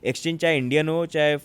Exchange चाहे Indian हो, चाहे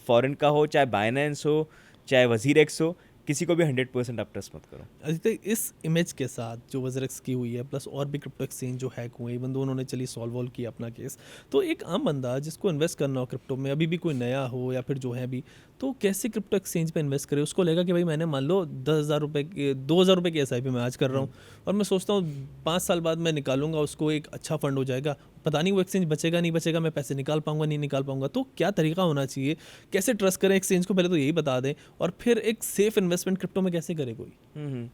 फॉरेन का हो, चाहे बाइनेंस हो, चाहे वजीरेक्स हो, किसी को भी 100% आप ट्रस्ट मत करो। आदित्य, इस इमेज के साथ जो वजरेक्स की हुई है प्लस और भी क्रिप्टो एक्सचेंज जो हैक हुए, इवन दो उन्होंने चली सॉल्व वॉल्व किया अपना केस, तो एक आम बंदा जिसको इन्वेस्ट करना हो क्रिप्टो में, अभी भी कोई नया हो या फिर जो है भी, तो कैसे क्रिप्टो एक्सचेंज पे इन्वेस्ट करे? उसको लगेगा कि भाई मैंने मान लो 10,000 रुपये की 2,000 रुपये की SIP मैं आज कर रहा हूँ, और मैं सोचता हूँ 5 साल बाद मैं निकालूंगा उसको, एक अच्छा फंड हो जाएगा, पता नहीं वो एक्सचेंज बचेगा नहीं बचेगा, मैं पैसे निकाल पाऊंगा नहीं निकाल पाऊंगा। तो क्या तरीका होना चाहिए, कैसे ट्रस्ट करें एक्सचेंज को, पहले तो यही बता दें, और फिर एक सेफ इन्वेस्टमेंट क्रिप्टो में कैसे करे कोई? हम्म।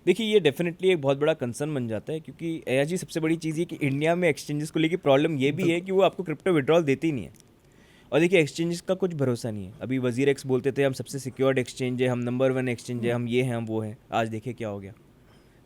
देखिए, ये डेफिनेटली एक बहुत बड़ा कंसर्न बन जाता है, क्योंकि एया जी सबसे बड़ी चीज़ ये कि इंडिया में एक्सचेंजेस को लेकर प्रॉब्लम ये भी है बिल्कुल। कि वो आपको क्रिप्टो विड्रॉल देती ही नहीं है। और देखिए, एक्सचेंजेस का कुछ भरोसा नहीं है। अभी वजीर एक्स बोलते थे हम सबसे सिक्योर्ड एक्सचेंज है, हम नंबर 1 एक्सचेंज है, हम ये हैं, हम वो हैं। आज देखिए क्या हो गया।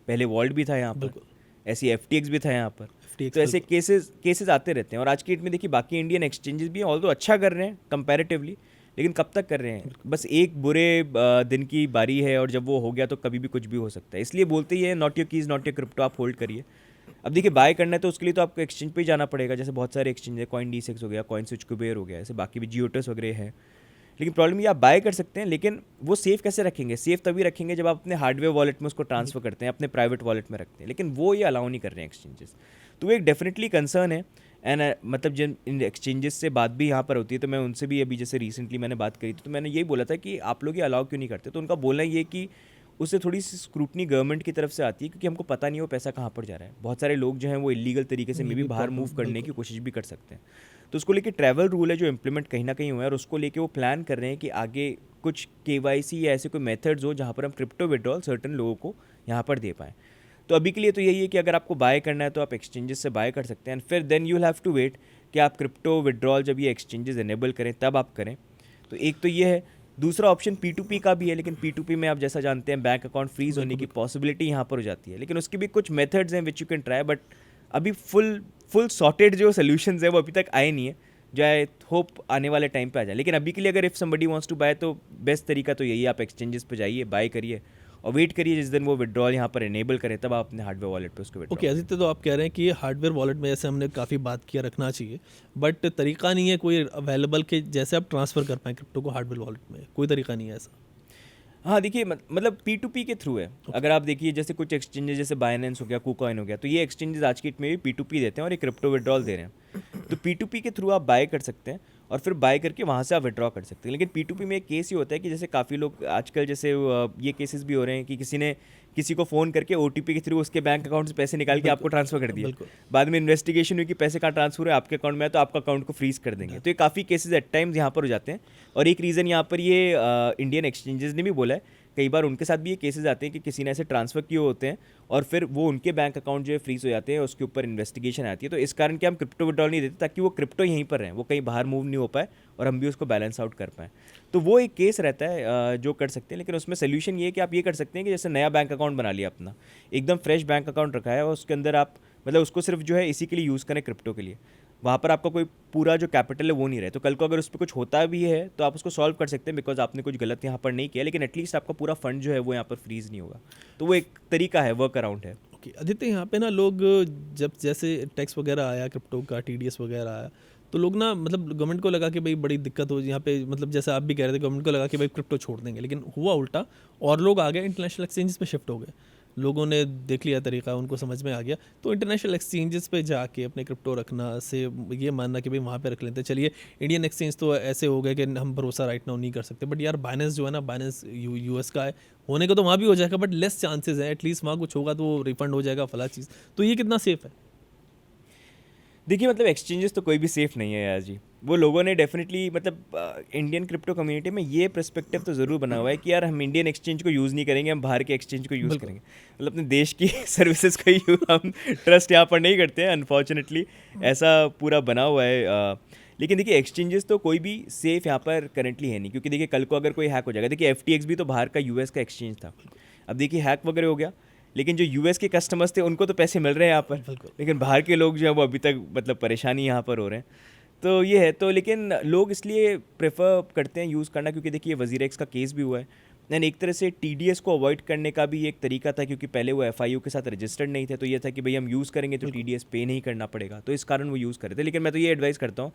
पहले वॉल्ट भी था यहाँ पर, बिल्कुल। ऐसी FTX भी था यहाँ पर। तो FTX ऐसे बिल्कुल। केसेस केसेस आते रहते हैं। और आज की डेट में देखिए, बाकी इंडियन एक्सचेंजेस भी हैं, ऑल्दो अच्छा कर रहे हैं कंपैरेटिवली, लेकिन कब तक कर रहे हैं? बस एक बुरे दिन की बारी है, और जब वो हो गया तो कभी भी कुछ भी हो सकता है। इसलिए बोलते ही है, not your keys not your crypto, आप होल्ड करिए। अब देखिए, बाय करना है तो उसके लिए तो आपको एक्सचेंज पे ही जाना पड़ेगा। जैसे बहुत सारे एक्सचेंज है, कॉइन D6 हो गया, कॉइन स्विच कुबेर हो गया, ऐसे बाकी भी जियोटस वगैरह है। लेकिन प्रॉब्लम ये, आप बाय कर सकते हैं, लेकिन वो सेफ कैसे रखेंगे? सेफ तभी रखेंगे जब आप अपने हार्डवेयर वॉलेट में उसको ट्रांसफर बिल्कुल। करते हैं, अपने प्राइवेट वॉलेट में रखते हैं, लेकिन वो ये अलाउ नहीं कर रहे हैं एक्सचेंजेस। तो वो एक डेफिनेटली कंसर्न है। एंड मतलब जिन इन एक्सचेंजेस से बात भी यहाँ पर होती है, तो मैं उनसे भी अभी जैसे रिसेंटली मैंने बात करी थी, तो मैंने यही बोला था कि आप लोग ये अलाउ क्यों नहीं करते? तो उनका बोलना ये कि उससे थोड़ी सी स्क्रूटनी गवर्नमेंट की तरफ से आती है, क्योंकि हमको पता नहीं वो पैसा कहाँ पर जा रहा है। बहुत सारे लोग जो हैं वो इलीगल तरीके से मे ये भी भी बाहर मूव प्रॉब्लम करने की बिल्कुल। कोशिश भी कर सकते हैं। तो उसको लेके ट्रैवल रूल है जो इम्प्लीमेंट कहीं ना कहीं हुआ है, और उसको लेके वो प्लान कर रहे हैं कि आगे कुछ KYC या ऐसे कोई मेथड्स हो जहाँ पर हम क्रिप्टो विड्रॉल सर्टन लोगों को यहाँ पर दे पाएँ। तो अभी के लिए तो यही है कि अगर आपको बाय करना है तो आप एक्सचेंजेस से बाय कर सकते हैं, एंड फिर then you have to wait कि आप क्रिप्टो विड्रॉल जब ये एक्सचेंजेस इनेबल करें तब आप करें। तो एक तो ये है। दूसरा ऑप्शन P2P का भी है, लेकिन P2P में आप जैसा जानते हैं बैंक अकाउंट फ्रीज होने बिल्कुल। की बिल्कुल। पॉसिबिलिटी यहाँ पर हो जाती है, लेकिन उसके भी कुछ मेथड्स हैं which you can try. But अभी फुल फुल सॉर्टेड जो सोल्यूशंस है वो अभी तक आए नहीं है, जो आई होप आने वाले टाइम पे आ जाए। लेकिन अभी के लिए अगर if somebody wants to buy, तो बेस्ट तरीका तो यही है, आप एक्सचेंजेस पे जाइए, बाय करिए, और वेट करिए जिस दिन वो विड्रॉल यहाँ पर इनेबल करें, तब आप अपने हार्डवेयर वॉलेट पे उसको विड्रॉ ओके करें। आदित्य, तो आप कह रहे हैं कि ये हार्डवेयर वॉलेट में, जैसे हमने काफ़ी बात किया, रखना चाहिए, बट तरीका नहीं है कोई अवेलेबल कि जैसे आप ट्रांसफ़र कर पाएँ क्रिप्टो को हार्डवेयर वॉलेट में? कोई तरीका नहीं है ऐसा? हाँ, देखिए मतलब P2P के थ्रू है। ओके। अगर आप देखिए, जैसे कुछ एक्सचेंजेस जैसे बाइनेंस हो गया, KuCoin हो गया, तो ये एक्सचेंजेस आज की डेट में भी P2P देते हैं और ये क्रिप्टो विड्रॉल दे रहे हैं। तो P2P के थ्रू आप बाय कर सकते हैं, और फिर बाय करके वहाँ से आप विड्रॉ कर सकते हैं। लेकिन P2P में एक केस ये होता है कि जैसे काफ़ी लोग आजकल जैसे ये केसेस भी हो रहे हैं कि किसी ने किसी को फ़ोन करके OTP के थ्रू उसके बैंक अकाउंट से पैसे निकाल के आपको ट्रांसफ़र कर बिल्कुल। दिए। बिल्कुल। बाद में इन्वेस्टिगेशन हुई कि पैसे कहाँ ट्रांसफ़र हुए, आपके अकाउंट में है, तो आपका अकाउंट को फ्रीज़ कर देंगे। तो ये काफ़ी केसेस एट टाइम्स यहाँ पर हो जाते हैं। और एक रीज़न यहाँ पर ये इंडियन एक्सचेंजेस ने भी बोला है, कई बार उनके साथ भी ये केसेस आते हैं कि किसी ने ऐसे ट्रांसफ़र किए होते हैं, और फिर वो उनके बैंक अकाउंट जो है फ्रीज हो जाते हैं, उसके ऊपर इन्वेस्टिगेशन आती है। तो इस कारण कि हम क्रिप्टो विड्रॉल नहीं देते, ताकि वो क्रिप्टो यहीं पर रहें, वो कहीं बाहर मूव नहीं हो पाए, और हम भी उसको बैलेंस आउट कर पाएँ। तो वो एक केस रहता है जो कर सकते हैं। लेकिन उसमें सोल्यूशन ये है कि आप ये कर सकते हैं कि जैसे नया बैंक अकाउंट बना लिया अपना, एकदम फ्रेश बैंक अकाउंट रखा है, और उसके अंदर आप मतलब उसको सिर्फ जो है इसी के लिए यूज़ करें, क्रिप्टो के लिए। वहाँ पर आपका कोई पूरा जो कैपिटल है वो नहीं रहे, तो कल को अगर उस पर कुछ होता भी है तो आप उसको सॉल्व कर सकते हैं, बिकॉज आपने कुछ गलत यहाँ पर नहीं किया, लेकिन एटलीस्ट आपका पूरा फंड जो है वो यहाँ पर फ्रीज नहीं होगा। तो वो एक तरीका है, वर्क अराउंड है। ओके आदित्य, यहाँ पे ना लोग, जब जैसे टैक्स वगैरह आया क्रिप्टो का, TDS वगैरह आया, तो लोग ना मतलब गवर्नमेंट को लगा कि भाई बड़ी दिक्कत हो यहाँ पे, मतलब जैसे आप भी कह रहे थे, गवर्नमेंट को लगा कि भाई क्रिप्टो छोड़ देंगे, लेकिन हुआ उल्टा, और लोग आ गए इंटरनेशनल एक्सचेंजेस पे शिफ्ट हो गए। लोगों ने देख लिया तरीका, उनको समझ में आ गया, तो इंटरनेशनल एक्सचेंजेस पे जाके अपने क्रिप्टो रखना से ये मानना कि भाई वहाँ पे रख लेते हैं। चलिए, इंडियन एक्सचेंज तो ऐसे हो गए कि हम भरोसा राइट नाउ नहीं कर सकते, बट यार बाइनेंस जो है ना, बाइनेंस US का है, होने को तो वहाँ भी हो जाएगा, बट लेस चांसेस है, एटलीस्ट वहाँ कुछ होगा तो वो रिफंड हो जाएगा फला चीज़। तो ये कितना सेफ है? देखिए, मतलब एक्सचेंजेस तो कोई भी सेफ नहीं है यार जी। वो लोगों ने डेफिनेटली मतलब इंडियन क्रिप्टो कम्युनिटी में ये पर्सपेक्टिव तो ज़रूर बना हुआ है कि यार हम इंडियन एक्सचेंज को यूज़ नहीं करेंगे, हम बाहर के एक्सचेंज को यूज़ बिल्कुल। करेंगे। मतलब अपने देश की सर्विसेज को ही हम ट्रस्ट यहाँ पर नहीं करते हैं, अनफॉर्चुनेटली ऐसा पूरा बना हुआ है। लेकिन देखिए, एक्सचेंजेस तो कोई भी सेफ यहाँ पर करेंटली है नहीं, क्योंकि देखिए कल को अगर कोई हैक हो जाएगा, देखिए FTX भी तो बाहर का US का एक्सचेंज था। अब देखिए हैक वगैरह हो गया, लेकिन जो US के कस्टमर्स थे उनको तो पैसे मिल रहे हैं यहाँ पर, बिल्कुल। लेकिन बाहर के लोग जो है वो अभी तक मतलब परेशानी यहाँ पर हो रहे हैं। तो ये है। तो लेकिन लोग इसलिए प्रेफर करते हैं यूज़ करना, क्योंकि देखिए वजीर एक्स का केस भी हुआ है, एंड एक तरह से TDS को अवॉइड करने का भी एक तरीका था, क्योंकि पहले वो FIU के साथ रजिस्टर्ड नहीं थे, तो ये था कि भाई हम यूज़ करेंगे तो बिल्कुल। TDS पे नहीं करना पड़ेगा, तो इस कारण वो यूज़ कर रहे थे। लेकिन मैं तो ये एडवाइस करता हूँ